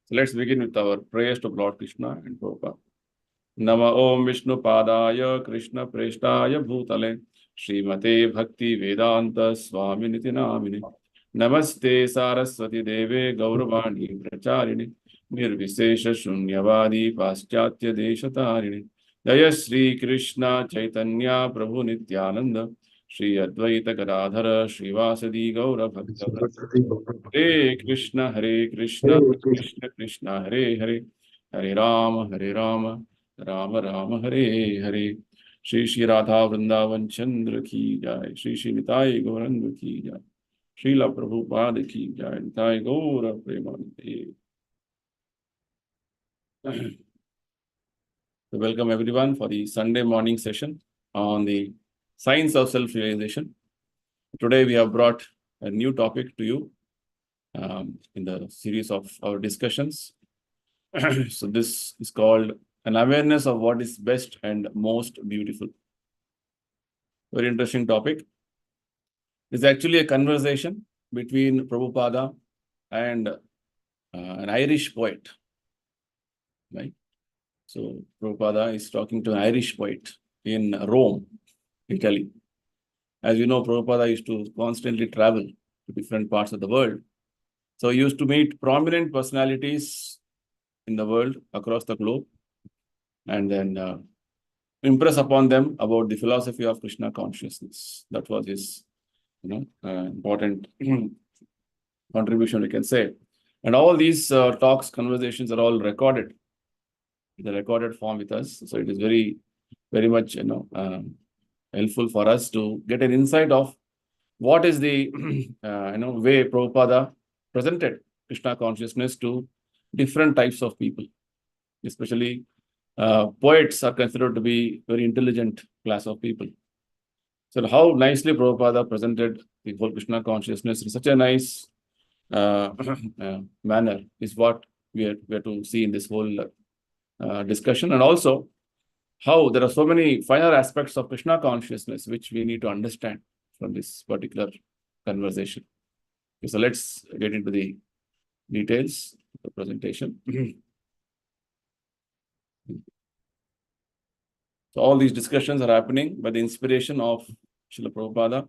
So let's begin with our prayers to Lord Krishna and Prabhupada. Nama Om Vishnu Padaya Krishna Preshtaya Bhutale Srimate Bhakti Vedanta Swami Niti Namine Namaste Saraswati Deve Gauravani Pracharini Nirvisesha Shunyavadi Paschatya Deshatarine Jaya Sri Krishna Chaitanya Prabhu Nityananda Shri Advaita Gadadhara Srivasadi Gaura Bhakta Hare Krishna, Krishna Krishna, Hare Hare, Hare Rama, Rama Rama, Hare Hare. Shri Shri Radha Vrindavan Chandra ki jai, Shri Shri Nitai Gauranga ki jai, Srila Prabhupada ki jai, Nitai Gaura Premanande. So welcome everyone for the Sunday morning session on the science of self-realization. Today we have brought a new topic to you in the series of our discussions. So this is called an awareness of what is best and most beautiful. Very interesting topic. It's actually a conversation between Prabhupada and an Irish poet, right? So Prabhupada is talking to an Irish poet in Rome, Italy. As you know, Prabhupada used to constantly travel to different parts of the world. So he used to meet prominent personalities in the world across the globe and then impress upon them about the philosophy of Krishna consciousness. That was his important contribution, we can say. And all these talks, conversations are all recorded in the recorded form with us. So it is very, very much helpful for us to get an insight of what is the way Prabhupada presented Krishna consciousness to different types of people, especially poets are considered to be very intelligent class of people. So how nicely Prabhupada presented the whole Krishna consciousness in such a nice manner is what we are to see in this whole discussion. And also how there are so many finer aspects of Krishna consciousness which we need to understand from this particular conversation. Okay, so let's get into the details of the presentation. So all these discussions are happening by the inspiration of Srila Prabhupada,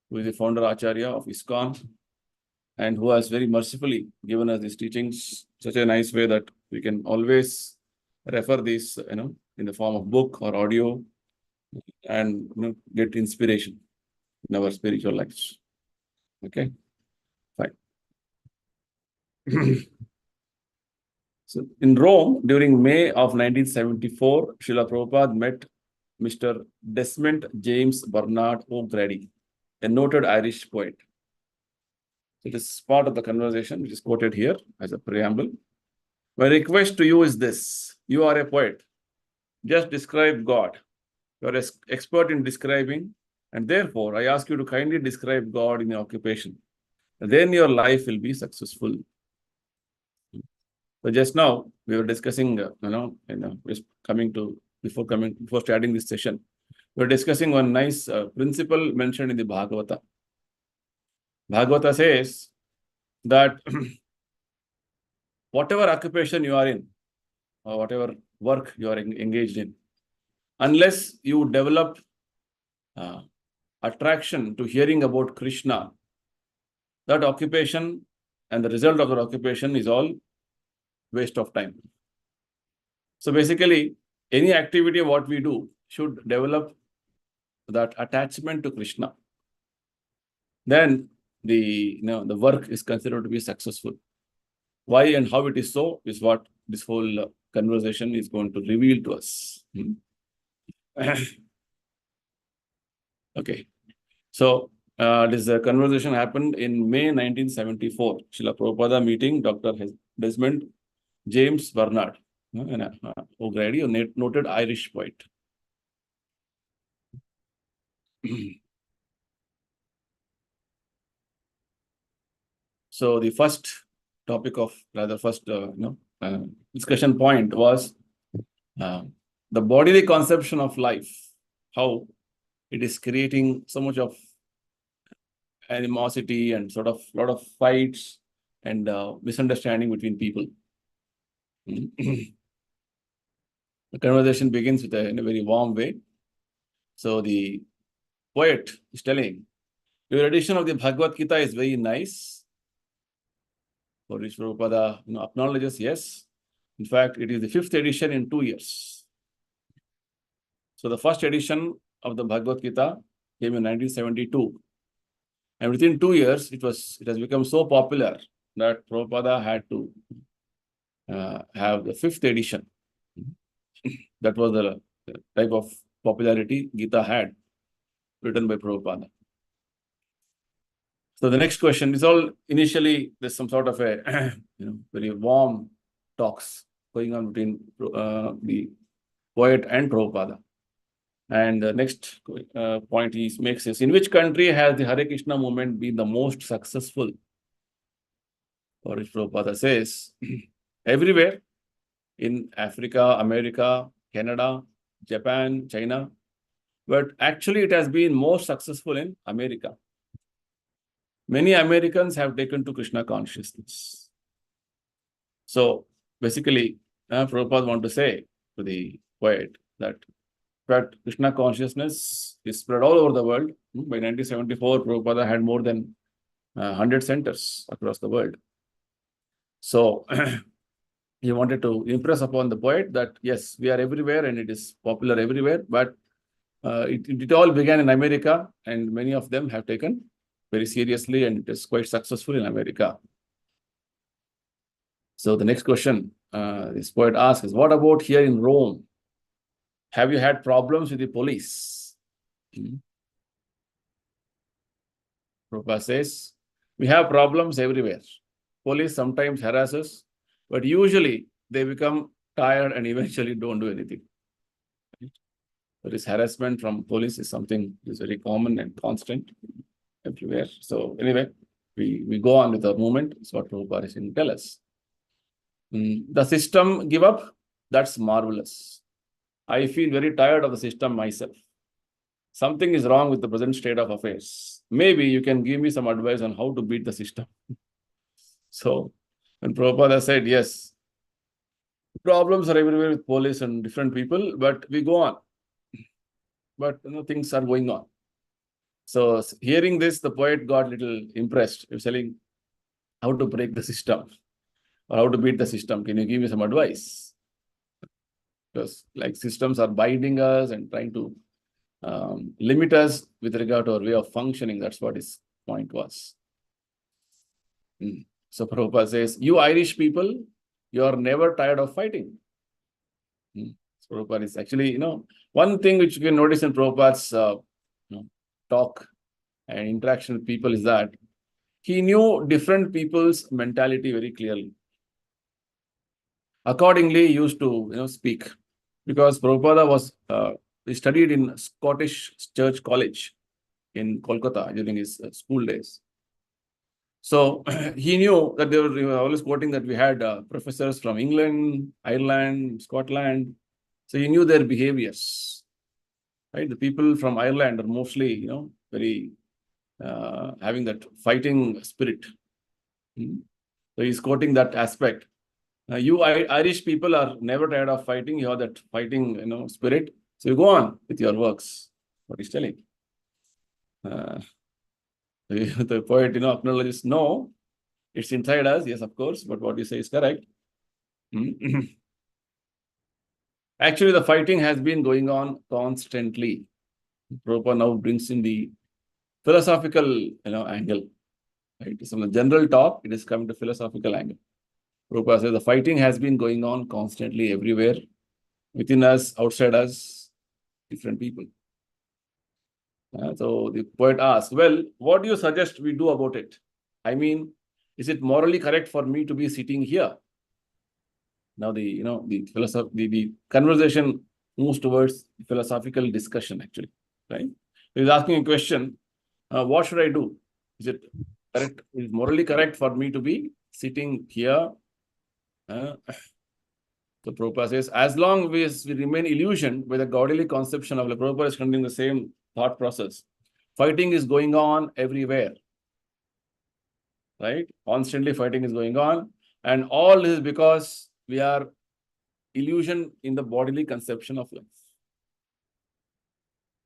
who is the founder Acharya of Iskcon, and who has very mercifully given us these teachings such a nice way that we can always refer these, in the form of book or audio, and get inspiration in our spiritual lives. Okay, fine. So in Rome, during May of 1974, Srila Prabhupada met Mr. Desmond James Bernard O'Grady, a noted Irish poet. It is part of the conversation which is quoted here as a preamble. My request to you is this: you are a poet. Just describe God. You are an expert in describing, and therefore I ask you to kindly describe God in your occupation. Then your life will be successful. So just now we were discussing, before starting this session, we were discussing one nice principle mentioned in the Bhagavata. Bhagavata says that whatever occupation you are in, or whatever work you are engaged in, unless you develop attraction to hearing about Krishna, that occupation and the result of that occupation is all waste of time. So basically, any activity what we do should develop that attachment to Krishna. Then the work is considered to be successful. Why and how it is so is what this whole conversation is going to reveal to us. Okay, so this conversation happened in May 1974. Srila Prabhupada meeting Dr. Desmond James Bernard O'Grady, a noted Irish poet. So the first topic of discussion point was the bodily conception of life, how it is creating so much of animosity and sort of lot of fights and misunderstanding between people. The conversation begins with in a very warm way. So the poet is telling, your edition of the Bhagavad Gita is very nice. For which Prabhupada acknowledges, yes. In fact, it is the 5th edition in 2 years. So the first edition of the Bhagavad Gita came in 1972. And within 2 years, it has become so popular that Prabhupada had to have the 5th edition. That was the type of popularity Gita had, written by Prabhupada. So the next question is all initially there's some sort of a very warm talks going on between the poet and Prabhupada. And the next point he makes is, in which country has the Hare Krishna movement been the most successful? For which Prabhupada says, everywhere, in Africa, America, Canada, Japan, China, but actually it has been most successful in America. Many Americans have taken to Krishna consciousness. So basically, Prabhupada want to say to the poet that Krishna consciousness is spread all over the world. By 1974, Prabhupada had more than 100 centers across the world. So he wanted to impress upon the poet that yes, we are everywhere and it is popular everywhere, but it all began in America and many of them have taken very seriously and it is quite successful in America. So the next question this poet asks is, what about here in Rome? Have you had problems with the police? Prabhupada says, we have problems everywhere. Police sometimes harass us, but usually they become tired and eventually don't do anything. This harassment from police is something that is very common and constant everywhere. So anyway, we go on with the movement. That's what Prabhupada is going to tell us. The system give up? That's marvelous. I feel very tired of the system myself. Something is wrong with the present state of affairs. Maybe you can give me some advice on how to beat the system. So when Prabhupada said, yes, problems are everywhere with police and different people, but we go on. But things are going on. So hearing this, the poet got a little impressed. He was telling how to break the system or how to beat the system. Can you give me some advice? Because like systems are binding us and trying to limit us with regard to our way of functioning. That's what his point was. So Prabhupada says, you Irish people, you are never tired of fighting. So Prabhupada is actually, one thing which you can notice in Prabhupada's talk and interaction with people is that he knew different people's mentality very clearly. Accordingly, he used to speak, because Prabhupada was he studied in Scottish Church College in Kolkata during his school days. So he knew that they were always quoting that we had professors from England, Ireland, Scotland. So he knew their behaviors. Right, the people from Ireland are mostly, very having that fighting spirit. So he's quoting that aspect. You Irish people are never tired of fighting. You have that fighting, spirit. So you go on with your works. What he's telling. The poet, acknowledges, no, it's inside us. Yes, of course. But what you say is correct. Actually, the fighting has been going on constantly. Prabhupada now brings in the philosophical, angle. Right? So from the general talk, it is coming to philosophical angle. Prabhupada says the fighting has been going on constantly everywhere, within us, outside us, different people. So the poet asks, well, what do you suggest we do about it? I mean, is it morally correct for me to be sitting here? Now the conversation moves towards philosophical discussion actually, right? He's asking a question, what should I do? Is it correct? Is it morally correct for me to be sitting here? So Prabhupada says, as long as we remain illusioned by the godly conception of Prabhupada is continuing the same thought process. Fighting is going on everywhere. Right? Constantly fighting is going on. And all is because we are illusion in the bodily conception of life.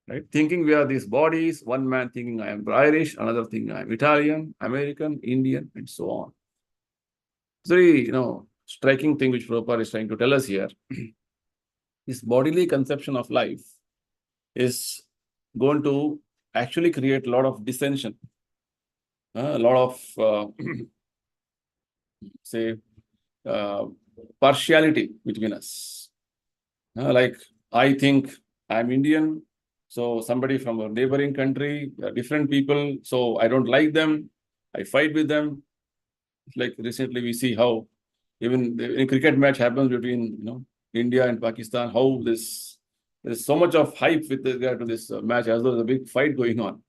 Right? Thinking we are these bodies, one man thinking I am Irish, another thinking I am Italian, American, Indian, and so on. It's very, striking thing which Prabhupada is trying to tell us here. This bodily conception of life is going to actually create a lot of dissension, a lot of, say, partiality between us. Like, I think I'm Indian, so somebody from a neighboring country, different people, so I don't like them, I fight with them. Like recently we see how even a cricket match happens between India and Pakistan, how there's so much of hype with regard to this match, as though there's a big fight going on.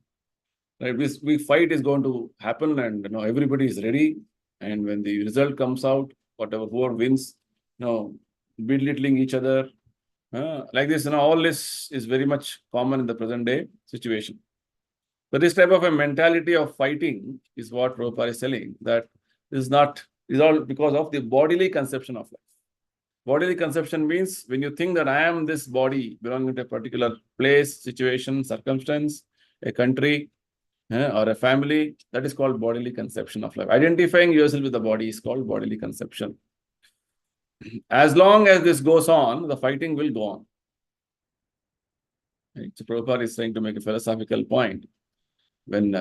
Right? This big fight is going to happen, and everybody is ready. And when the result comes out, whoever wins, belittling each other, like this, all this is very much common in the present day situation. So this type of a mentality of fighting is what Prabhupada is telling, that is all because of the bodily conception of life. Bodily conception means when you think that I am this body belonging to a particular place, situation, circumstance, a country, or a family, that is called bodily conception of life. Identifying yourself with the body is called bodily conception. As long as this goes on, the fighting will go on. Right? So Prabhupada is trying to make a philosophical point. When,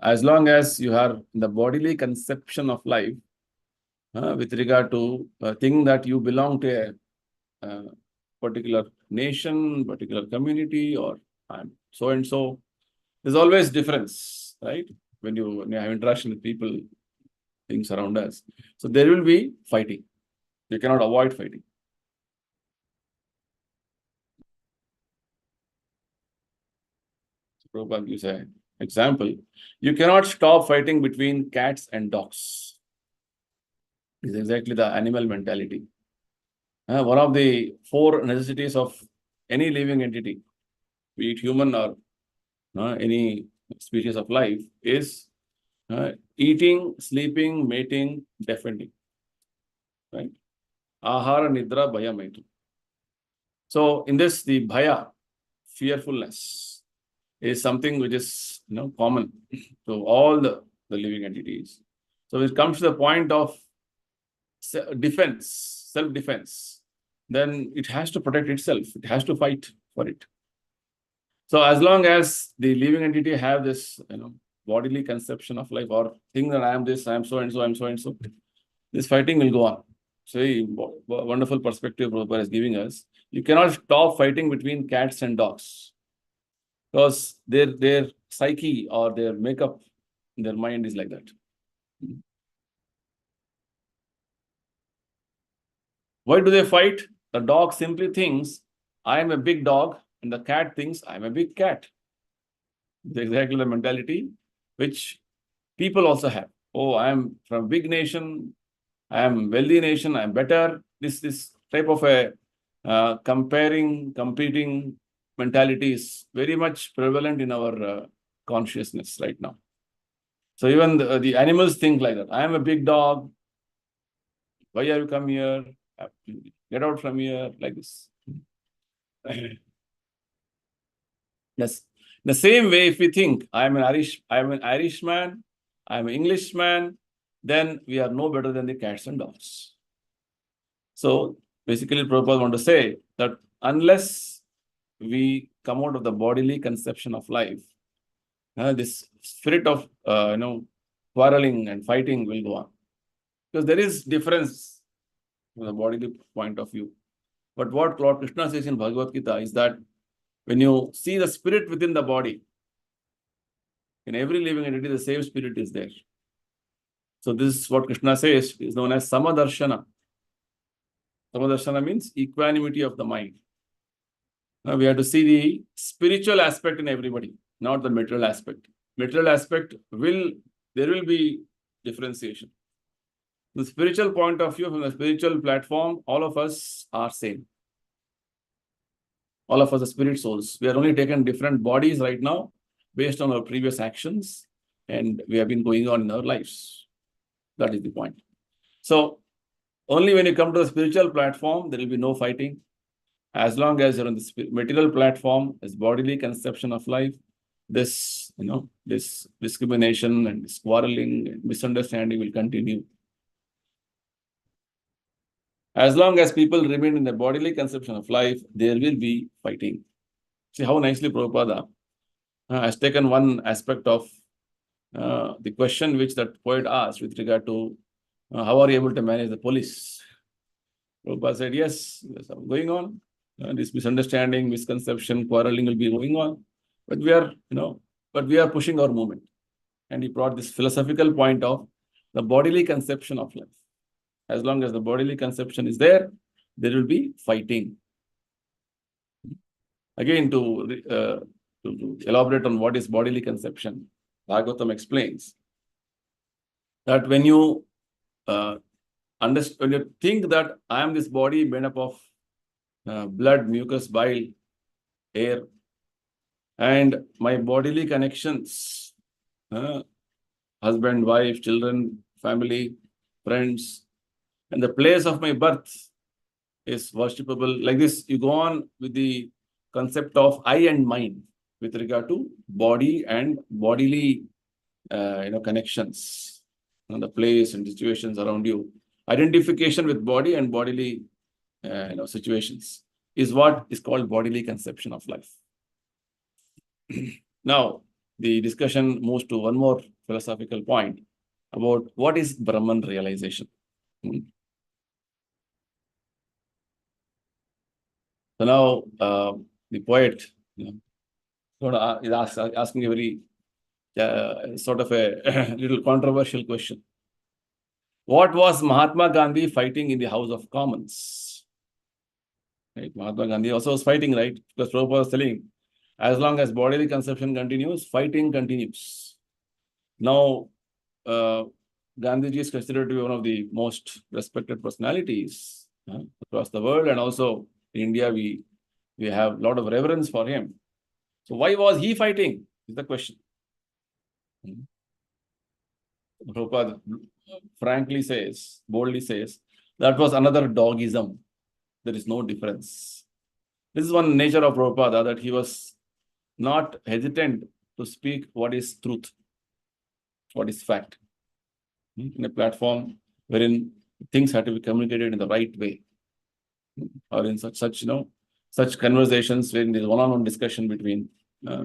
as long as you have the bodily conception of life, with regard to think that you belong to a particular nation, particular community, or so and so, there's always difference, right? When you have interaction with people, things around us. So there will be fighting. You cannot avoid fighting. So Prabhupada gives an example. You cannot stop fighting between cats and dogs. It's exactly the animal mentality. One of the 4 necessities of any living entity, be it human or any species of life, is eating, sleeping, mating, defending. Right? Ahara, nidra, bhaya, maitu. So in this, the bhaya, fearfulness, is something which is common to all the living entities. So it comes to the point of defense, self-defense, then it has to protect itself. It has to fight for it. So as long as the living entity have this, bodily conception of life, or think that I am this, I am so and so, I am so and so, this fighting will go on. So wonderful perspective Prabhupada is giving us. You cannot stop fighting between cats and dogs, because their psyche or their makeup, their mind is like that. Why do they fight? The dog simply thinks, I am a big dog, and the cat thinks, I am a big cat. It's exactly the mentality which people also have. Oh, I am from a big nation, I am wealthy nation, I am better. This type of a competing mentality is very much prevalent in our consciousness right now. So even the animals think like that. I am a big dog. Why have you come here? Get out from here, like this. Yes. The same way, if we think I'm an Irishman, I'm an Englishman, then we are no better than the cats and dogs. So basically, Prabhupada want to say that unless we come out of the bodily conception of life, this spirit of quarreling and fighting will go on. Because there is difference from the bodily point of view. But what Lord Krishna says in Bhagavad Gita is that when you see the spirit within the body, in every living entity, the same spirit is there. So this is what Krishna says is known as Samadarshana. Samadarshana means equanimity of the mind. Now we have to see the spiritual aspect in everybody, not the material aspect. Material aspect there will be differentiation. The spiritual point of view, from the spiritual platform, all of us are same. All of us are spirit souls. We are only taken different bodies right now based on our previous actions, and we have been going on in our lives. That is the point. So Only when you come to the spiritual platform, there will be no fighting. As long as you're on the material platform, this bodily conception of life, this, this discrimination and this quarreling and misunderstanding will continue. As long as people remain in the bodily conception of life, there will be fighting. See how nicely Prabhupada has taken one aspect of the question which that poet asked with regard to how are you able to manage the police? Prabhupada said, yes, going on. This misunderstanding, misconception, quarreling will be going on. But we are pushing our movement. And he brought this philosophical point of the bodily conception of life. As long as the bodily conception is there, there will be fighting. Again, to elaborate on what is bodily conception, Bhagavatam explains that when you when you think that I am this body made up of blood, mucus, bile, air, and my bodily connections, husband, wife, children, family, friends, and the place of my birth is worshipable. Like this, you go on with the concept of I and mind with regard to body and bodily connections, the place and situations around you. Identification with body and bodily situations is what is called bodily conception of life. Now, the discussion moves to one more philosophical point about what is Brahman realization. So now the poet is asking a very sort of a little controversial question. What was Mahatma Gandhi fighting in the House of Commons? Right? Mahatma Gandhi also was fighting, right? Because Prabhupada was telling, as long as bodily conception continues, fighting continues. Now, Gandhiji is considered to be one of the most respected personalities across the world, and also in India, we have a lot of reverence for him. So why was he fighting? Is the question. Prabhupada frankly says, boldly says, that was another dogism. There is no difference. This is one nature of Prabhupada, that he was not hesitant to speak what is truth, what is fact, in a platform wherein things have to be communicated in the right way, or in such conversations wherein there is one-on-one discussion between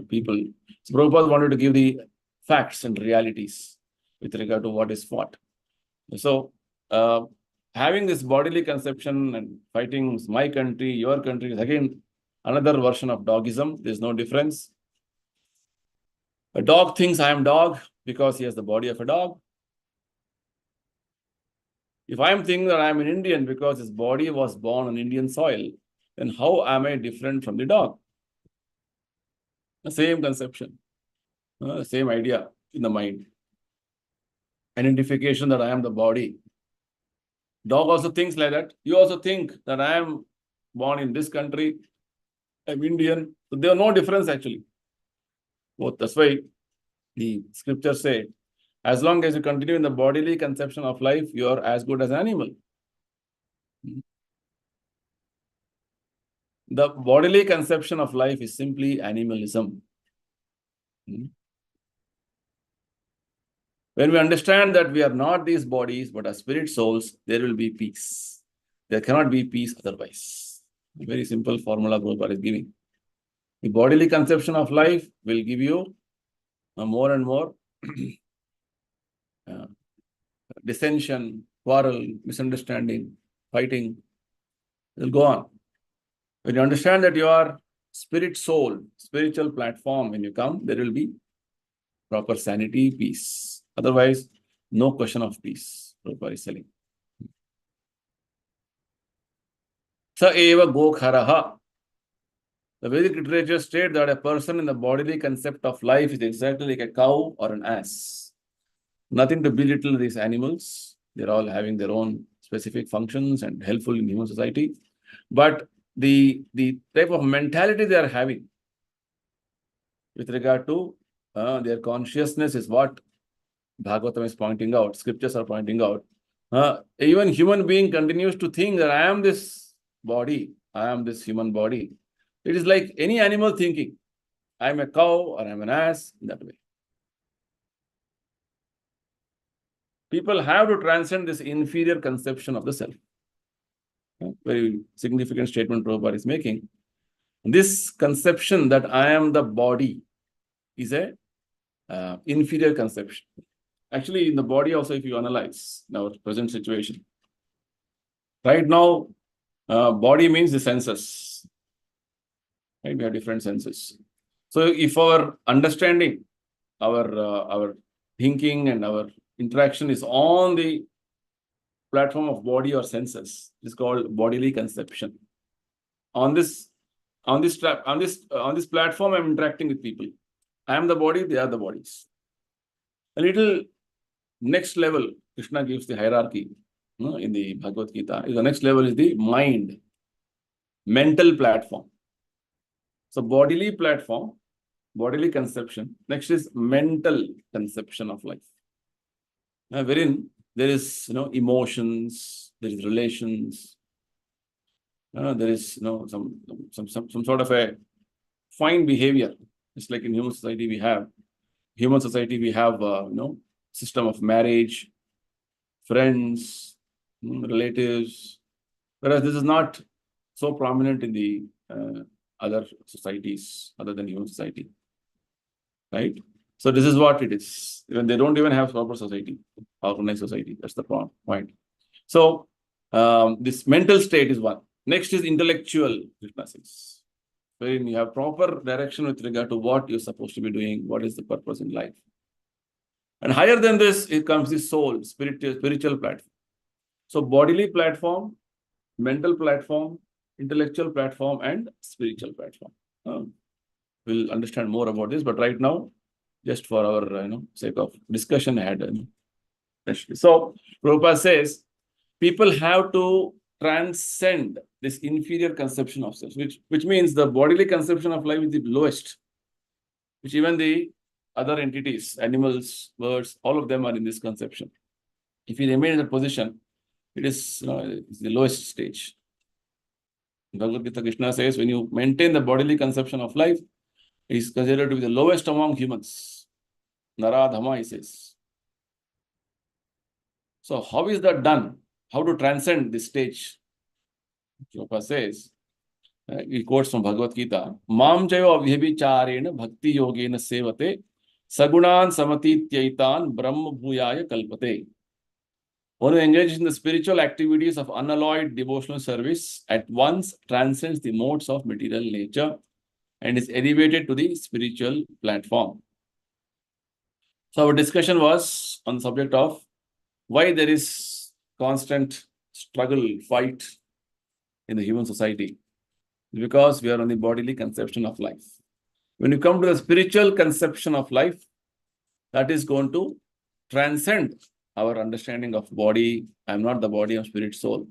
people. So Prabhupada wanted to give the facts and realities with regard to what is what. So having this bodily conception and fighting my country, your country, is again another version of dogism. There's no difference. A dog thinks I am dog because he has the body of a dog. If I am thinking that I am an Indian because his body was born on Indian soil, then how am I different from the dog? The same conception, same idea in the mind. Identification that I am the body. Dog also thinks like that. You also think that I am born in this country, I'm Indian. So there are no difference actually. Both. That's why the scriptures say, as long as you continue in the bodily conception of life, you are as good as an animal. The bodily conception of life is simply animalism. When we understand that we are not these bodies, but are spirit souls, there will be peace. There cannot be peace otherwise. A very simple formula Prabhupada is giving. The bodily conception of life will give you more and more dissension, quarrel, misunderstanding, fighting. It will go on. When you understand that you are spirit soul, spiritual platform, when you come, there will be proper sanity, peace. Otherwise, no question of peace. Prabhupada is telling. Sa eva gokharaha. The Vedic literature states that a person in the bodily concept of life is exactly like a cow or an ass. Nothing to belittle these animals. They're all having their own specific functions and helpful in human society. But the type of mentality they are having with regard to their consciousness is what Bhagavatam is pointing out, scriptures are pointing out, Even human being continues to think that I am this body, I am this human body. It is like any animal thinking, I am a cow or I am an ass, in that way. People have to transcend this inferior conception of the self. Very significant statement Prabhupada is making. This conception that I am the body is a inferior conception. Actually, in the body also, if you analyze in our present situation, right now, body means the senses. Right? We have different senses. So if our understanding, our thinking and our interaction is on the platform of body or senses, it's called bodily conception. On this platform, I'm interacting with people. I am the body, they are the bodies. A little next level, Krishna gives the hierarchy in the Bhagavad Gita. The next level is the mind, mental platform. So bodily platform, bodily conception. Next is mental conception of life. Wherein there is emotions, there is relations, there is some sort of a fine behavior. It's like in human society we have system of marriage, friends, relatives. Whereas this is not so prominent in the other societies other than human society, right? So this is what it is. Even they don't even have proper society, organized society. That's the point. So this mental state is one. Next is intellectual, Krishna says. Wherein you have proper direction with regard to what you're supposed to be doing, what is the purpose in life. And higher than this, it comes the soul, spiritual platform. So bodily platform, mental platform, intellectual platform, and spiritual platform. We'll understand more about this, but right now, just for our sake of discussion, I had. So Prabhupada says, people have to transcend this inferior conception of self, which means the bodily conception of life is the lowest, which even the other entities, animals, birds, all of them are in this conception. If you remain in that position, it is it's the lowest stage. Bhagavad Gita, Krishna says, when you maintain the bodily conception of life, it is considered to be the lowest among humans. Naradhama, he says. So how is that done? How to transcend this stage? Prabhupada says, he quotes from Bhagavad Gita, Mam jayo avhyabhicharena bhakti yogena sevate sagunan samatityaitan brahma bhuyaya kalpate. One who engages in the spiritual activities of unalloyed devotional service at once transcends the modes of material nature and is elevated to the spiritual platform. So our discussion was on the subject of why there is constant struggle, fight in the human society. Because we are on the bodily conception of life. When you come to the spiritual conception of life, that is going to transcend our understanding of body. I am not the body, I am spirit, soul.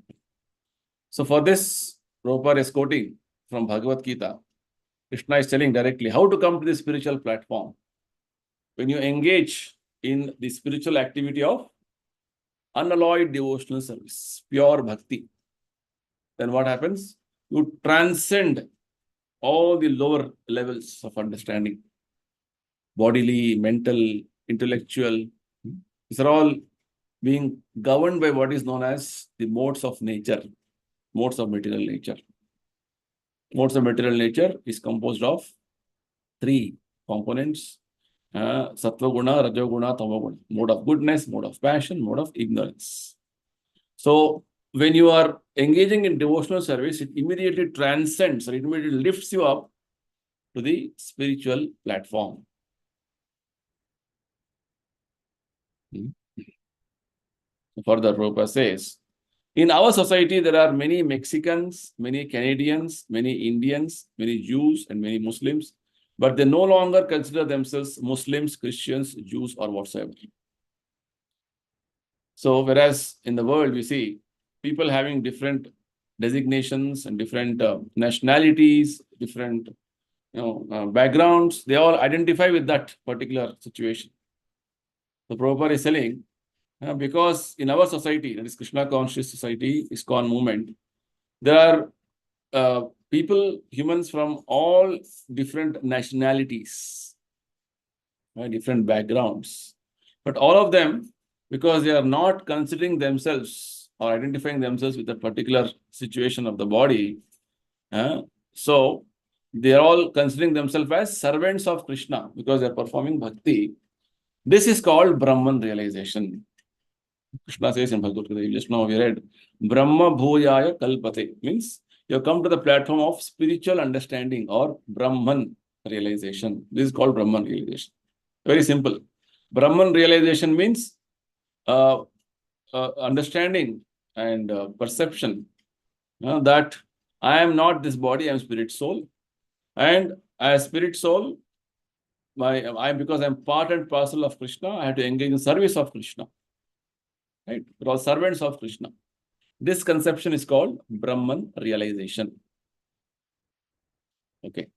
So for this, Prabhupada is quoting from Bhagavad Gita. Krishna is telling directly how to come to the spiritual platform. When you engage in the spiritual activity of unalloyed devotional service, pure bhakti, then what happens? You transcend all the lower levels of understanding. Bodily, mental, intellectual. These are all being governed by what is known as the modes of nature, modes of material nature. Modes of material nature is composed of three components. Sattva guna, Rajo guna, Tama guna. Mode of goodness, mode of passion, mode of ignorance. So when you are engaging in devotional service, it immediately transcends, or it immediately lifts you up to the spiritual platform. Further, Prabhupada says, in our society, there are many Mexicans, many Canadians, many Indians, many Jews, and many Muslims, but they no longer consider themselves Muslims, Christians, Jews, or whatsoever. So, whereas in the world, we see people having different designations and different nationalities, different backgrounds, they all identify with that particular situation. So, Prabhupada is telling, Because in our society, that is Krishna conscious society, Iskcon movement, there are people, humans from all different nationalities, right, different backgrounds. But all of them, because they are not considering themselves or identifying themselves with a particular situation of the body, so they are all considering themselves as servants of Krishna because they are performing bhakti. This is called Brahman realization. Krishna says in Bhagavad Gita, just now we read, Brahma Bhuyaya Kalpate, means you have come to the platform of spiritual understanding or Brahman realization. This is called Brahman realization. Very simple. Brahman realization means understanding and perception that I am not this body, I am spirit soul. And as spirit soul, because I'm part and parcel of Krishna, I have to engage in service of Krishna. Right? We're all servants of Krishna. This conception is called Brahman realization. Okay.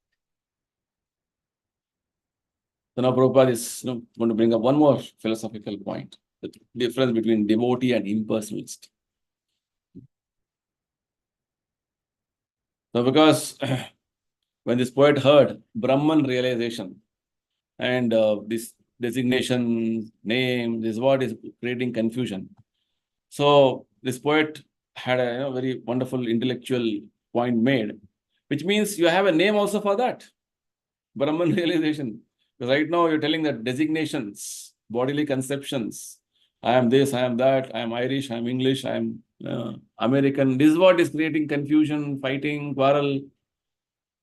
So now Prabhupada is going to bring up one more philosophical point, the difference between devotee and impersonalist. So because when this poet heard Brahman realization and this designation, name, this word is creating confusion. So this poet had a very wonderful intellectual point made, which means you have a name also for that, Brahman realization. Because right now you're telling that designations, bodily conceptions, I am this, I am that, I am Irish, I am English, I am American. This is what is creating confusion, fighting, quarrel.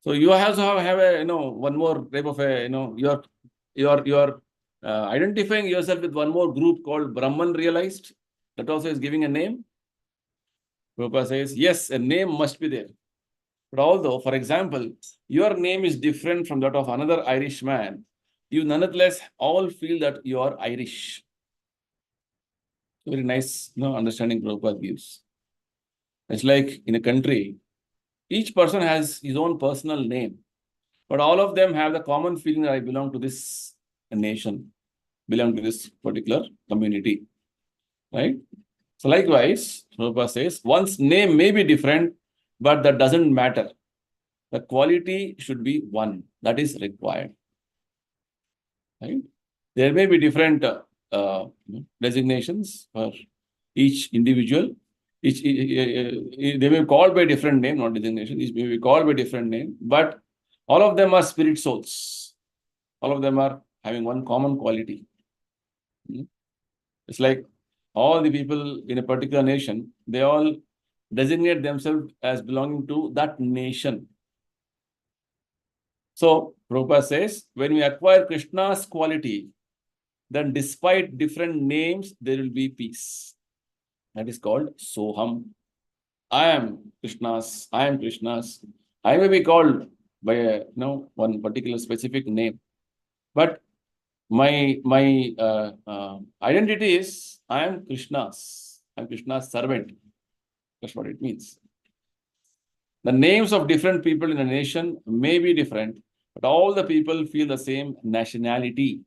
So you also have a one more type of a you're identifying yourself with one more group called Brahman realized. That also is giving a name. Prabhupada says, yes, a name must be there. But although, for example, your name is different from that of another Irish man, you nonetheless all feel that you are Irish. Very nice understanding Prabhupada gives. It's like in a country, each person has his own personal name, but all of them have the common feeling that I belong to this nation, belong to this particular community, right? So likewise, Prabhupada says, one's name may be different, but that doesn't matter. The quality should be one. That is required. Right? There may be different designations for each individual. They may be called by different name, not designation. Each may be called by different name, but all of them are spirit souls. All of them are having one common quality. It's like all the people in a particular nation, they all designate themselves as belonging to that nation. So Prabhupada says, when we acquire Krishna's quality, then despite different names, there will be peace. That is called Soham. I am Krishna's. I am Krishna's. I may be called by one particular specific name, but my identity is I am Krishna's. I am Krishna's servant. That's what it means. The names of different people in a nation may be different, but all the people feel the same nationality.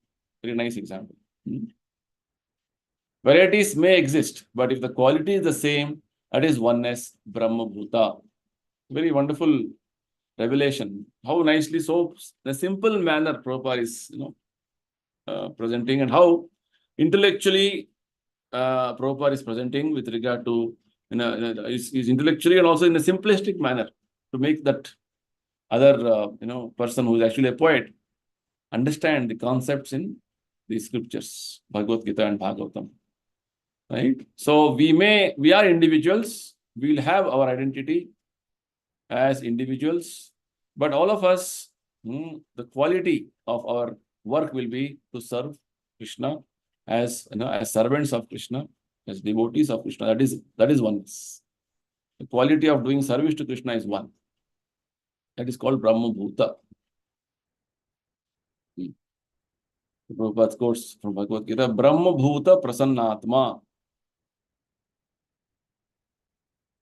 Very nice example. Varieties may exist, but if the quality is the same, that is oneness, Brahma Bhuta. Very wonderful revelation. How nicely, so the simple manner Prabhupada is presenting, and how intellectually Prabhupada is presenting with regard to is intellectually and also in a simplistic manner to make that other person who is actually a poet understand the concepts in the scriptures, Bhagavad Gita and Bhagavatam. Right? So we are individuals, we will have our identity as individuals, but all of us, the quality of our work will be to serve Krishna as servants of Krishna, as devotees of Krishna. That is oneness. The quality of doing service to Krishna is one. That is called Brahma Bhuta. Prabhupada's quotes from Bhagavad Gita, Brahma Bhuta Prasannatma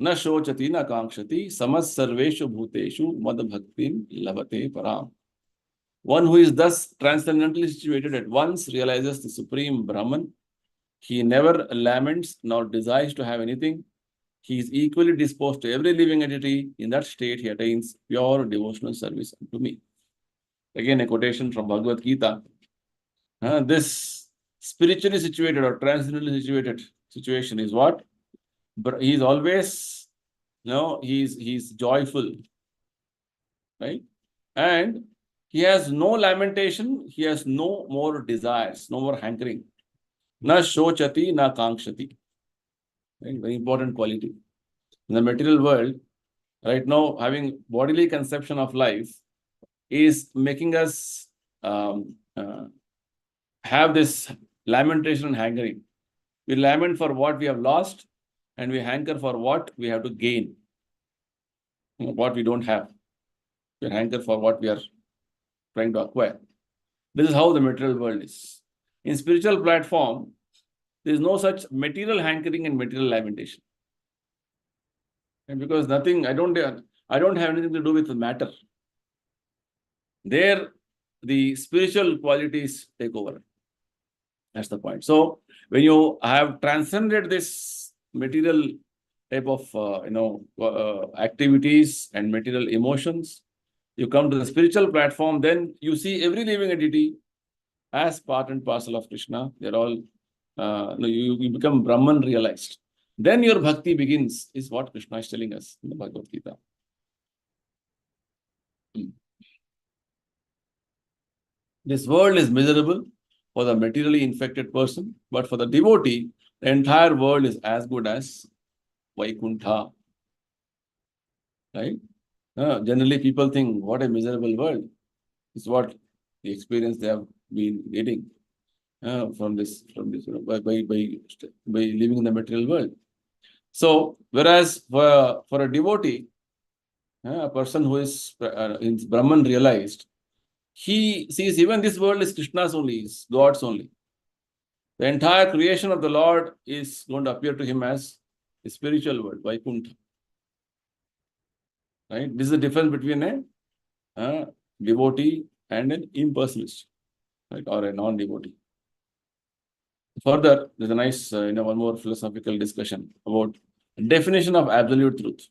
न शोचति न कांक्षति समस्त सर्वेषु भूतेषु मद bhaktim labate param. One who is thus transcendently situated at once realizes the supreme Brahman, He never laments nor desires to have anything. He is equally disposed to every living entity. In that state, he attains pure devotional service unto me. Again, a quotation from Bhagavad Gita. This spiritually situated or transcendently situated situation is what? But he is always, he's joyful, right? And he has no lamentation. He has no more desires, no more hankering. Na shochati, na kankshati. Right? Very important quality. In the material world, right now, having bodily conception of life is making us have this lamentation and hankering. We lament for what we have lost, and we hanker for what we have to gain, what we don't have. We hanker for what we are trying to acquire. This is how the material world is. In spiritual platform, there is no such material hankering and material lamentation. And because nothing, I don't have anything to do with the matter. There, the spiritual qualities take over. That's the point. So when you have transcended this material type of activities and material emotions, you come to the spiritual platform, then you see every living entity as part and parcel of Krishna. They're all, you become Brahman realized. Then your bhakti begins, is what Krishna is telling us in the Bhagavad Gita. This world is miserable for the materially infected person, but for the devotee, the entire world is as good as Vaikuntha. Right? Generally, people think, what a miserable world. It's what the experience they have been getting from this, by living in the material world. So, whereas for a devotee, a person who is Brahman realized, he sees even this world is Krishna's only, is God's only. The entire creation of the Lord is going to appear to him as a spiritual world, Vaikuntha. Right? This is the difference between a devotee and an impersonalist, right? Or a non-devotee. Further, there's a nice, one more philosophical discussion about definition of absolute truth.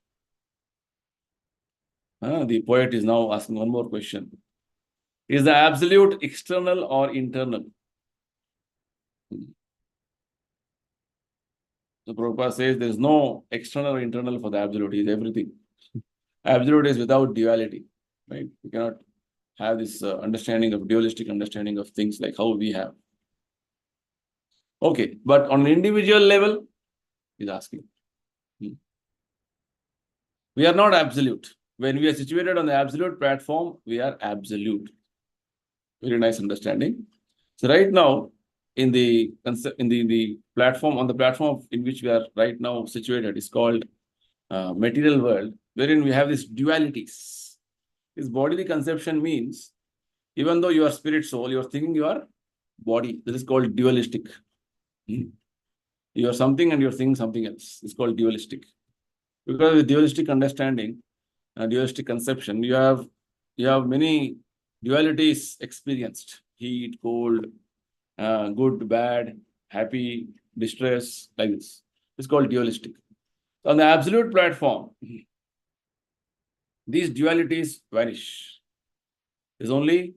The poet is now asking one more question. Is the absolute external or internal? So Prabhupada says there is no external or internal for the absolute. It is everything. Absolute is without duality, right? You cannot have this understanding of dualistic understanding of things like how we have. Okay, but on an individual level, he's asking. We are not absolute. When we are situated on the absolute platform, we are absolute. Very nice understanding. So right now, in the platform, on the platform in which we are right now situated, is called material world, wherein we have these dualities. This bodily conception means, even though you are spirit soul, you are thinking you are body. This is called dualistic. You are something and you are thinking something else. It's called dualistic. Because with dualistic understanding, dualistic conception, you have many dualities experienced: heat, cold, good, bad, happy, distress, like this. It's called dualistic. On the absolute platform, these dualities vanish. There's only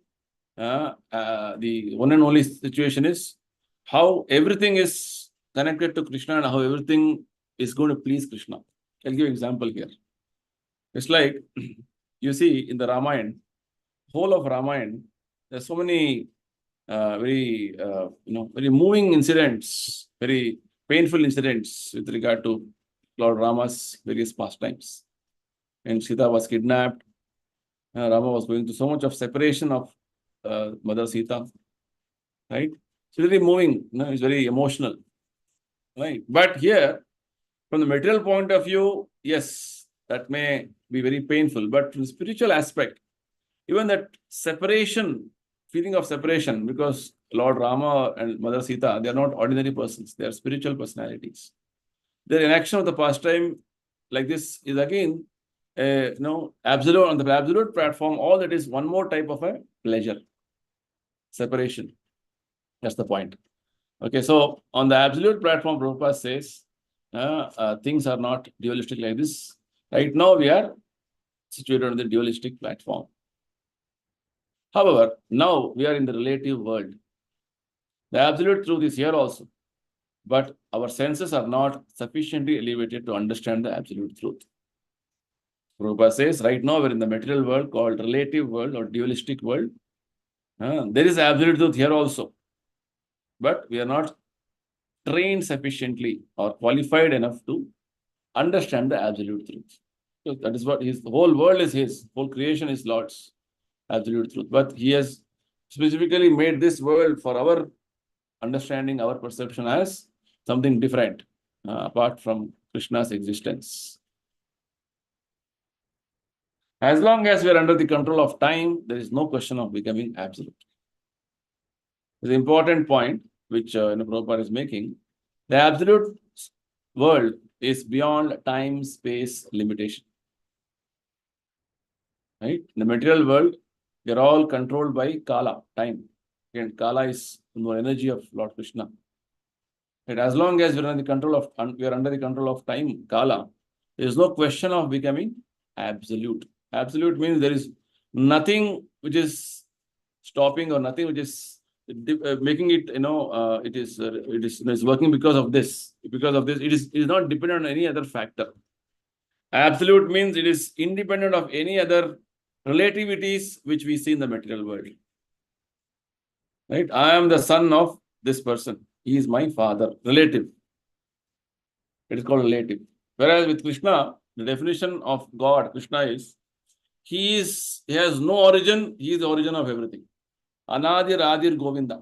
the one and only situation is how everything is connected to Krishna and how everything is going to please Krishna. I'll give an example here. It's like you see in the Ramayana, whole of Ramayana, there's so many very moving incidents, very painful incidents with regard to Lord Rama's various pastimes. And Sita was kidnapped. Rama was going through so much of separation of Mother Sita. Right? It's really moving. It's very emotional. Right? But here, from the material point of view, yes, that may be very painful. But from the spiritual aspect, even that separation, feeling of separation, because Lord Rama and Mother Sita, they are not ordinary persons. They are spiritual personalities. Their inaction of the pastime like this is again, absolute, on the absolute platform, all that is one more type of a pleasure. Separation. That's the point. Okay, so on the absolute platform, Prabhupada says things are not dualistic like this. Right now, we are situated on the dualistic platform. However, now we are in the relative world. The absolute truth is here also, but our senses are not sufficiently elevated to understand the absolute truth. Prabhupada says, right now we're in the material world called relative world or dualistic world. There is absolute truth here also, but we are not trained sufficiently or qualified enough to understand the absolute truth. So that is what his whole world is his, whole creation is Lord's absolute truth. But he has specifically made this world for our understanding, our perception as something different apart from Krishna's existence. As long as we are under the control of time, there is no question of becoming absolute. It's an important point which Prabhupada is making. The absolute world is beyond time, space, limitation. Right? In the material world, we are all controlled by Kala, time. And Kala is the energy of Lord Krishna. And as long as we are under the control of time, Kala, there is no question of becoming absolute. Absolute means there is nothing which is stopping or nothing which is making it, it is working because of this. Because of this, it is not dependent on any other factor. Absolute means it is independent of any other relativities which we see in the material world. Right? I am the son of this person. He is my father. Relative. It is called relative. Whereas with Krishna, the definition of God, Krishna is, he has no origin, he is the origin of everything. Anadir Adir Govinda.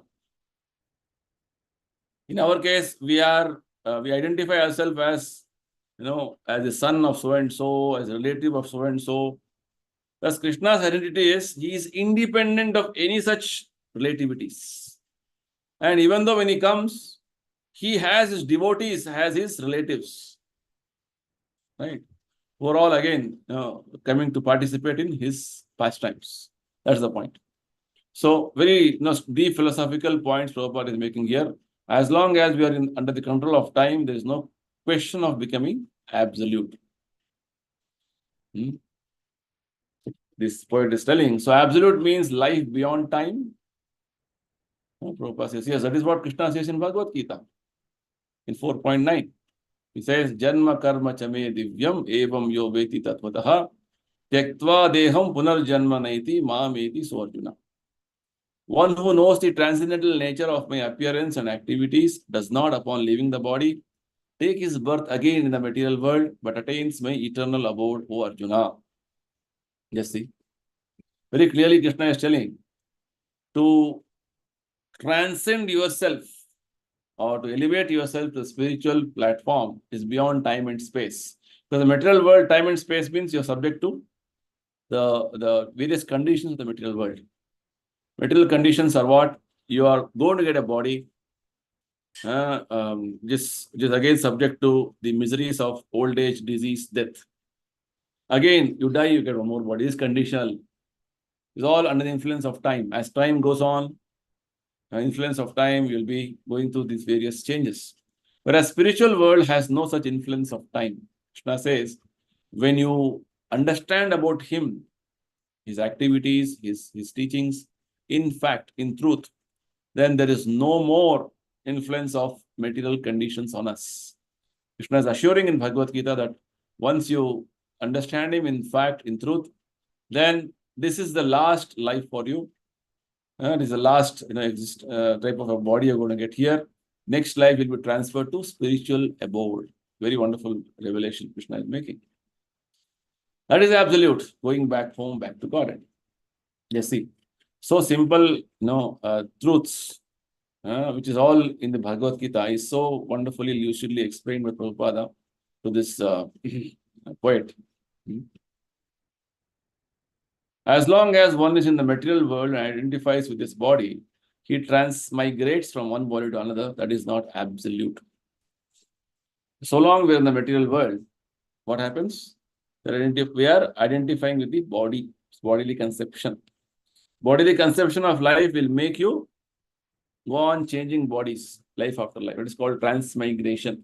In our case, we identify ourselves as, as a son of so and so, as a relative of so and so. Thus, Krishna's identity is, he is independent of any such relativities. And even though when he comes, he has his devotees, has his relatives, right? Who are all again coming to participate in his pastimes. That's the point. So, very deep philosophical points Prabhupada is making here. As long as we are under the control of time, there is no question of becoming absolute. This poet is telling. So, absolute means life beyond time. Prabhupada says, yes, that is what Krishna says in Bhagavad Gita, in 4.9. He says, Janma karma chame divyam evam yo veti tatvataha tyaktva deham punarjanma naiti maam eti so Arjuna. One who knows the transcendental nature of my appearance and activities does not, upon leaving the body, take his birth again in the material world, but attains my eternal abode, O Arjuna. Yes, see. Very clearly, Krishna is telling to transcend yourself or to elevate yourself to the spiritual platform is beyond time and space. Because the material world, time and space means you're subject to the various conditions of the material world. Material conditions are what? You are going to get a body, just again subject to the miseries of old age, disease, death. Again, you die, you get one more body. It's conditional. It's all under the influence of time. As time goes on, influence of time, you'll be going through these various changes. Whereas spiritual world has no such influence of time. Krishna says, when you understand about him, his activities, his teachings, in fact, in truth, then there is no more influence of material conditions on us. Krishna is assuring in Bhagavad Gita that once you understand him in fact, in truth, then this is the last life for you. It is the last type of a body you're going to get here. Next life will be transferred to spiritual abode. Very wonderful revelation Krishna is making. That is absolute, going back home, back to God. Yes, see. So simple, truths, which is all in the Bhagavad Gita, is so wonderfully, lucidly explained by Prabhupada to this poet. As long as one is in the material world and identifies with his body, he transmigrates from one body to another. That is not absolute. So long we are in the material world, what happens? We are identifying with the body, bodily conception. Bodily conception of life will make you go on changing bodies, life after life. It is called transmigration,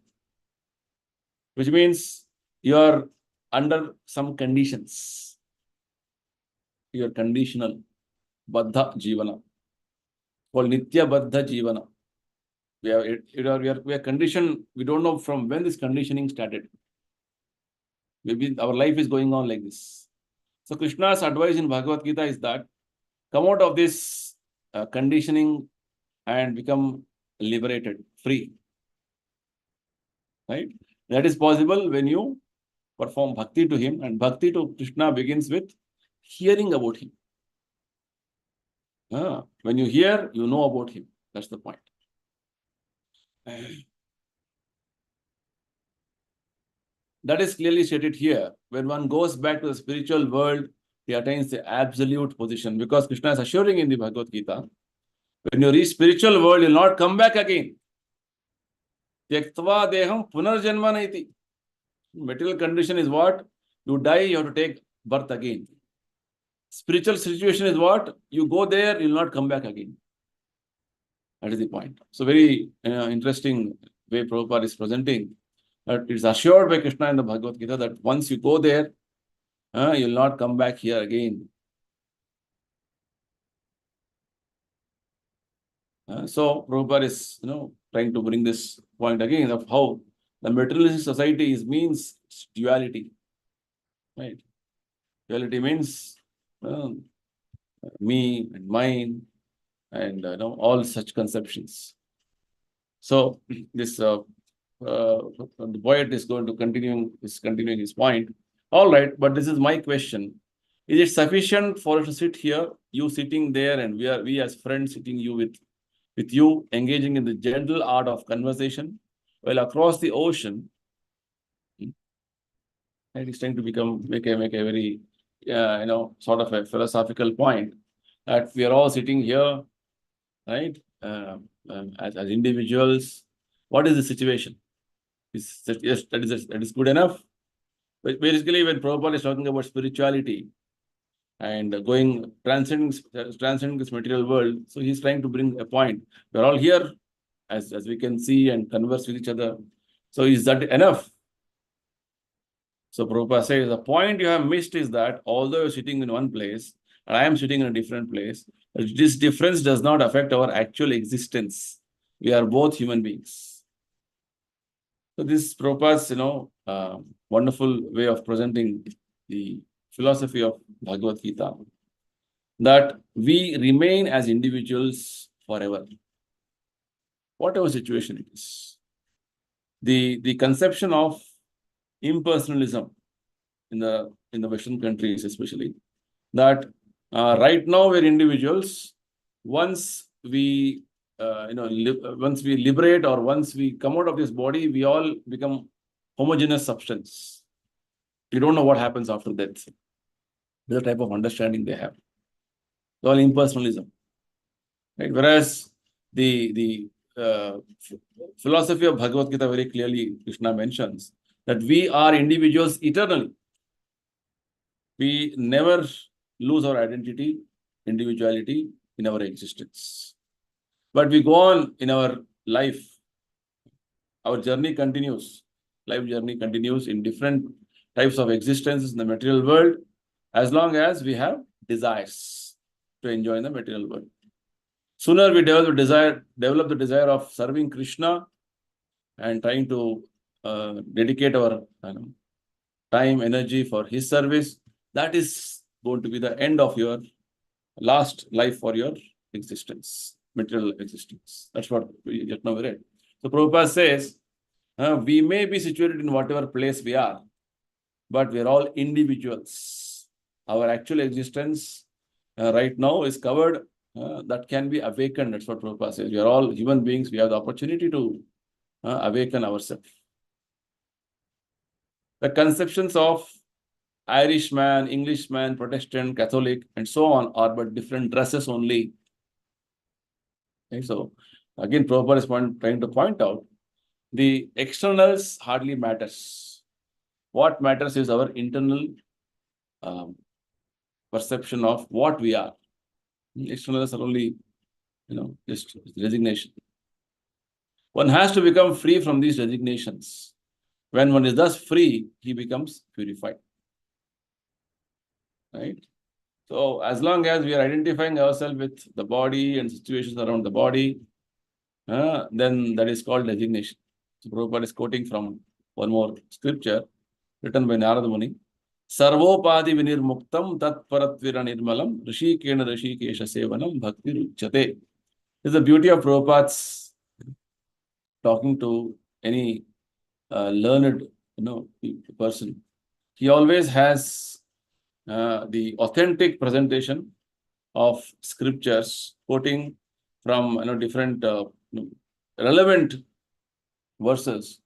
which means you are under some conditions. You are conditional. Baddha Jivana. Called Nitya Baddha Jivana. We are conditioned. We don't know from when this conditioning started. Maybe our life is going on like this. So Krishna's advice in Bhagavad Gita is that come out of this conditioning and become liberated, free. Right? That is possible when you perform bhakti to him, and bhakti to Krishna begins with hearing about him. When you hear, you know about him. That's the point. That is clearly stated here. When one goes back to the spiritual world, he attains the absolute position. Because Krishna is assuring in the Bhagavad Gita, when you reach spiritual world, you will not come back again. Tyaktva deham punarjanma naiti. Material condition is what? You die, you have to take birth again. Spiritual situation is what? You go there, you will not come back again. That is the point. So very interesting way Prabhupada is presenting. That it is assured by Krishna in the Bhagavad Gita that once you go there, you will not come back here again. So Prabhupada is trying to bring this point again of how the materialistic society means duality. Right? Duality means me and mine and all such conceptions. So this the poet is going to continuing his point. All right, but this is my question. Is it sufficient for us to sit here, you sitting there, and we as friends sitting with you engaging in the gentle art of conversation, while across the ocean, it is trying to make a very sort of a philosophical point that we are all sitting here, right? As individuals, what is the situation? Yes, that is good enough. But basically, when Prabhupada is talking about spirituality and transcending this material world, so he's trying to bring a point. We're all here, as we can see and converse with each other. So is that enough? So Prabhupada says the point you have missed is that although you're sitting in one place and I am sitting in a different place, this difference does not affect our actual existence. We are both human beings. So this Prabhupada's wonderful way of presenting the philosophy of Bhagavad Gita, that we remain as individuals forever, whatever situation it is. The conception of impersonalism in the Western countries, especially, that right now we're individuals. Once we once we liberate or once we come out of this body, we all become homogeneous substance. We don't know what happens after death. The type of understanding they have. It's all impersonalism. Right? Whereas the philosophy of Bhagavad Gita very clearly, Krishna mentions that we are individuals eternally. We never lose our identity, individuality in our existence. But we go on in our life. Our journey continues. Life journey continues in different types of existences in the material world, as long as we have desires to enjoy in the material world. Sooner we develop the desire of serving Krishna and trying to dedicate our time, energy for his service. That is going to be the end of your last life for your existence, material existence. That's what we just now read. So Prabhupada says, we may be situated in whatever place we are, but we are all individuals. Our actual existence right now is covered, that can be awakened. That's what Prabhupada says. We are all human beings. We have the opportunity to awaken ourselves. The conceptions of Irishman, Englishman, Protestant, Catholic, and so on are but different dresses only. Okay, so again, Prabhupada is trying to point out the externals hardly matters. What matters is our internal perception of what we are. Externals are only just resignation. One has to become free from these resignations. When one is thus free, he becomes purified. Right? So as long as we are identifying ourselves with the body and situations around the body, then that is called resignation. So Prabhupada is quoting from one more scripture written by Narada Muni. Sarvopadi vinirmuktam tat paratvira nirmalam rishikena rishikesha sevanam bhakti ruchyate. This is the beauty of Prabhupada's talking to any learned person. He always has the authentic presentation of scriptures, quoting from different relevant verses,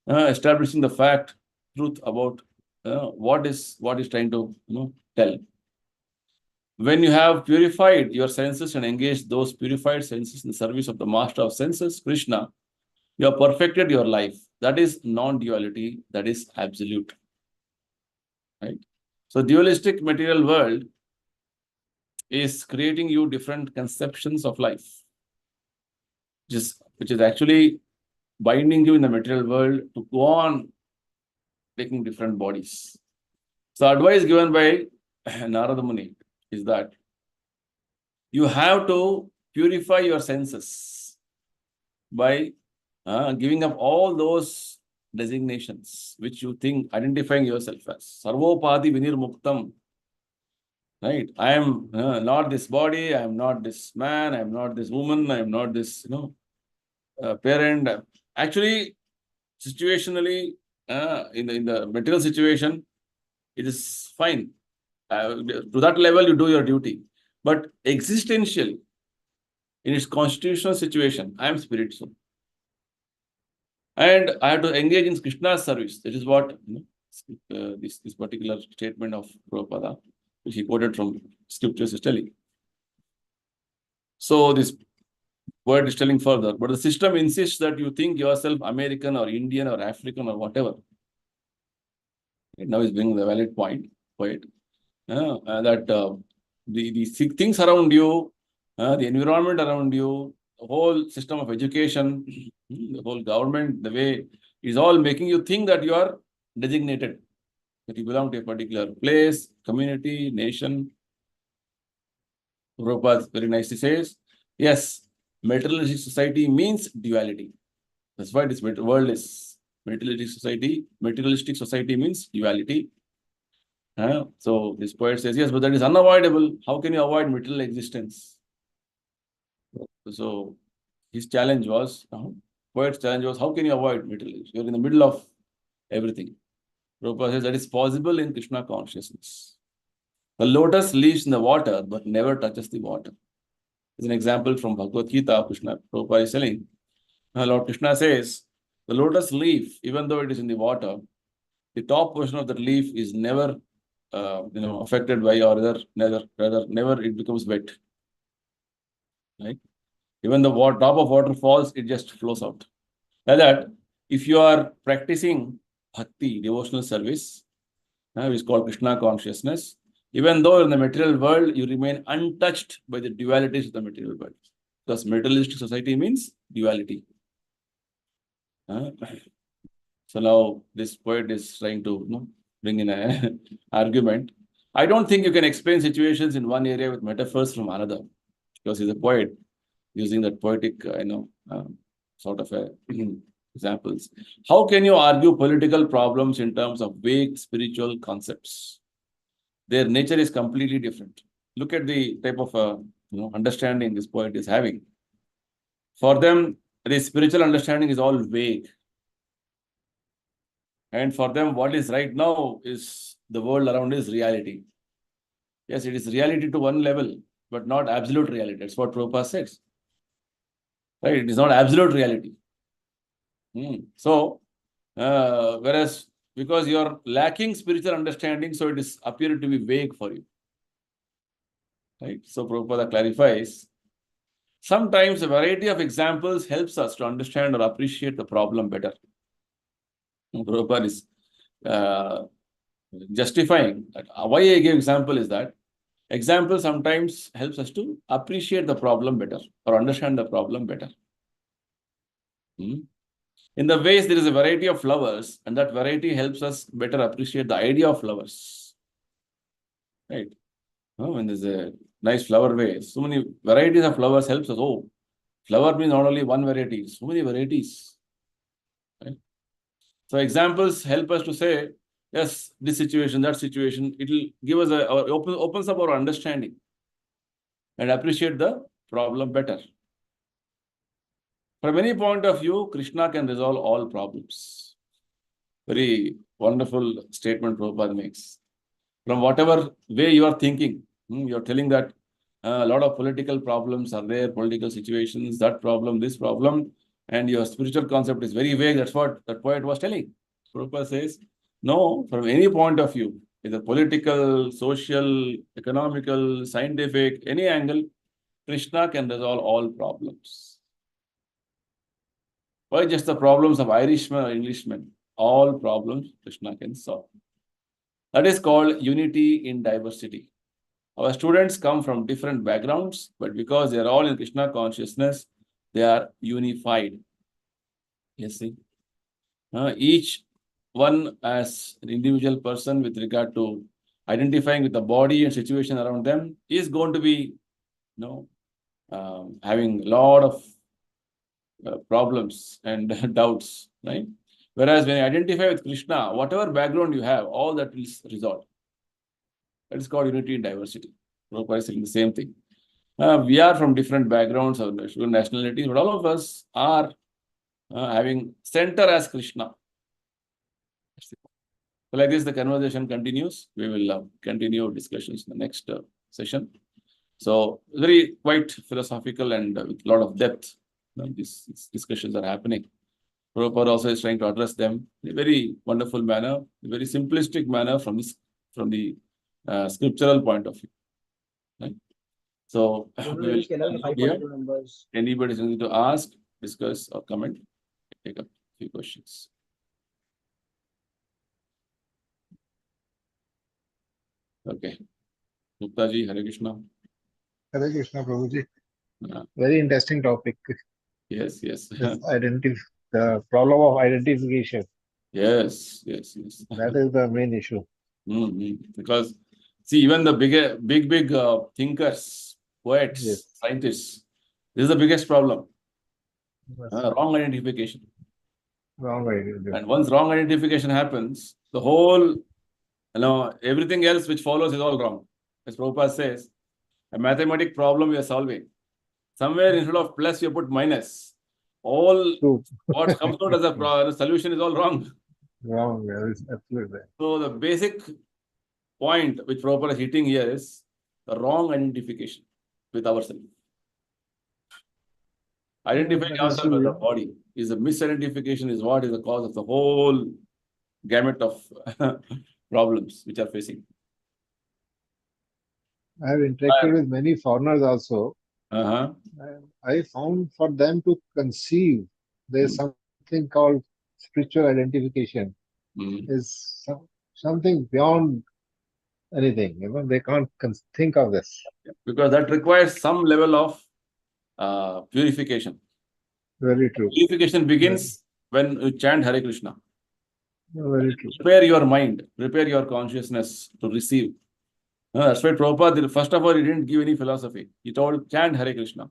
establishing the truth about what is trying to tell. When you have purified your senses and engaged those purified senses in the service of the master of senses, Krishna, you have perfected your life. That is non-duality. That is absolute. Right? So dualistic material world is creating you different conceptions of life, which is actually binding you in the material world to go on taking different bodies. So advice given by Narada Muni is that you have to purify your senses by giving up all those designations which you think identifying yourself as. Sarvopadi vinirmuktam. Right? I am not this body, I am not this man, I am not this woman, I am not this parent. Actually, situationally, in the material situation, it is fine. To that level, you do your duty. But existential, in its constitutional situation, I am spirit soul. And I have to engage in Krishna's service. That is what this particular statement of Prabhupada, which he quoted from scriptures, is telling. So this word is telling further, but the system insists that you think yourself American or Indian or African or whatever. And now is bringing the valid point, that the things around you, the environment around you, the whole system of education, the whole government, the way is all making you think that you are designated, that you belong to a particular place, community, nation. Prabhupada very nicely says, yes, materialistic society means duality. That's why this world is materialistic society. Materialistic society means duality. So this poet says, yes, but that is unavoidable. How can you avoid material existence? So his challenge was, poet's challenge was, how can you avoid materialism? You're in the middle of everything. Prabhupada says that is possible in Krishna consciousness. The lotus lives in the water, but never touches the water. As an example from Bhagavad Gita, Prabhupada is telling, Lord Krishna says, the lotus leaf, even though it is in the water, the top portion of that leaf is never affected by, or rather never it becomes wet. Right? Even the top of water falls, it just flows out. Like that, if you are practicing bhakti, devotional service, which is called Krishna consciousness, even though in the material world, you remain untouched by the dualities of the material world. Because materialistic society means duality. So now this poet is trying to bring in an argument. I don't think you can explain situations in one area with metaphors from another, because he's a poet using that poetic, sort of examples. How can you argue political problems in terms of vague spiritual concepts? Their nature is completely different. Look at the type of understanding this poet is having. For them, the spiritual understanding is all vague. And for them, what is right now is the world around is reality. Yes, it is reality to one level, but not absolute reality. That's what Prabhupada says. Right? It is not absolute reality. So, whereas because you are lacking spiritual understanding, so it is appeared to be vague for you. Right? So Prabhupada clarifies, sometimes a variety of examples helps us to understand or appreciate the problem better. Prabhupada is justifying that. Why I gave example is that Example sometimes helps us to appreciate the problem better or understand the problem better. In the vase, there is a variety of flowers, and that variety helps us better appreciate the idea of flowers. Right? When there's a nice flower vase, so many varieties of flowers helps us. Oh, flower means not only one variety, so many varieties. Right? So examples help us to say, yes, this situation, that situation. It will give us opens up our understanding and appreciate the problem better. From any point of view, Krishna can resolve all problems. Very wonderful statement Prabhupada makes. From whatever way you are thinking, you're telling that a lot of political problems are there, political situations, that problem, this problem, and your spiritual concept is very vague. That's what that poet was telling. Prabhupada says, no, from any point of view, either political, social, economical, scientific, any angle, Krishna can resolve all problems. Why just the problems of Irishmen or Englishmen? All problems Krishna can solve. That is called unity in diversity. Our students come from different backgrounds, but because they are all in Krishna consciousness, they are unified. Yes, see? Each one as an individual person with regard to identifying with the body and situation around them is going to be, having a lot of problems and doubts, right? Whereas when you identify with Krishna, whatever background you have, all that will resolve. That is called unity in diversity. Prabhupada is saying the same thing. We are from different backgrounds or nationalities, but all of us are having center as Krishna. So like this, the conversation continues. We will continue discussions in the next session. So very quite philosophical and with a lot of depth. These discussions are happening. Prabhupada also is trying to address them in a very wonderful manner, a very simplistic manner from the scriptural point of view. Right? So, we will here. Anybody is going to ask, discuss, or comment? Take up a few questions. Okay. Gupta ji, Hare Krishna. Hare Krishna, Prabhuji. Very interesting topic. Yes. The problem of identification. Yes. That is the main issue. Because, see, even the big thinkers, poets, scientists, this is the biggest problem. Wrong identification. Wrong identification. And once wrong identification happens, the whole, everything else which follows is all wrong. As Prabhupada says, a mathematic problem you are solving. Somewhere instead of plus, you put minus. All what comes out as a solution is all wrong. Wrong, absolutely. So the basic point which Prabhupada is hitting here is the wrong identification with ourselves. Identifying ourselves with the body is a misidentification is what is the cause of the whole gamut of problems which are facing. I have interacted with many foreigners also. I found for them to conceive there's something called spiritual identification. Is something beyond anything. They can't think of this. Because that requires some level of purification. Very true. Purification begins when you chant Hare Krishna. Very true. Prepare your mind, prepare your consciousness to receive. That's why Prabhupada, first of all, he didn't give any philosophy. He told, chant Hare Krishna.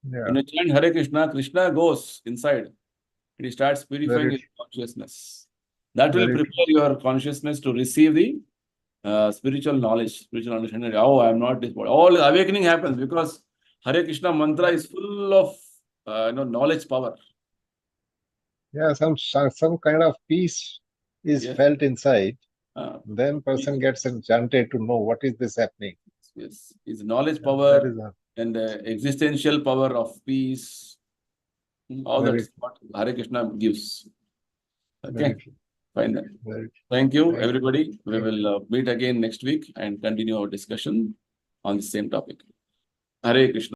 When you chant Hare Krishna, Krishna goes inside and he starts purifying his consciousness. That will prepare your consciousness to receive the spiritual knowledge, spiritual understanding. Oh, I am not this body. All awakening happens because Hare Krishna mantra is full of knowledge power. Yeah, some kind of peace is felt inside. Then person gets enchanted to know what is this happening. Yes, is knowledge power and existential power of peace. All that's what Hare Krishna gives. Okay, fine then. Thank you, everybody. We will meet again next week and continue our discussion on the same topic. Hare Krishna.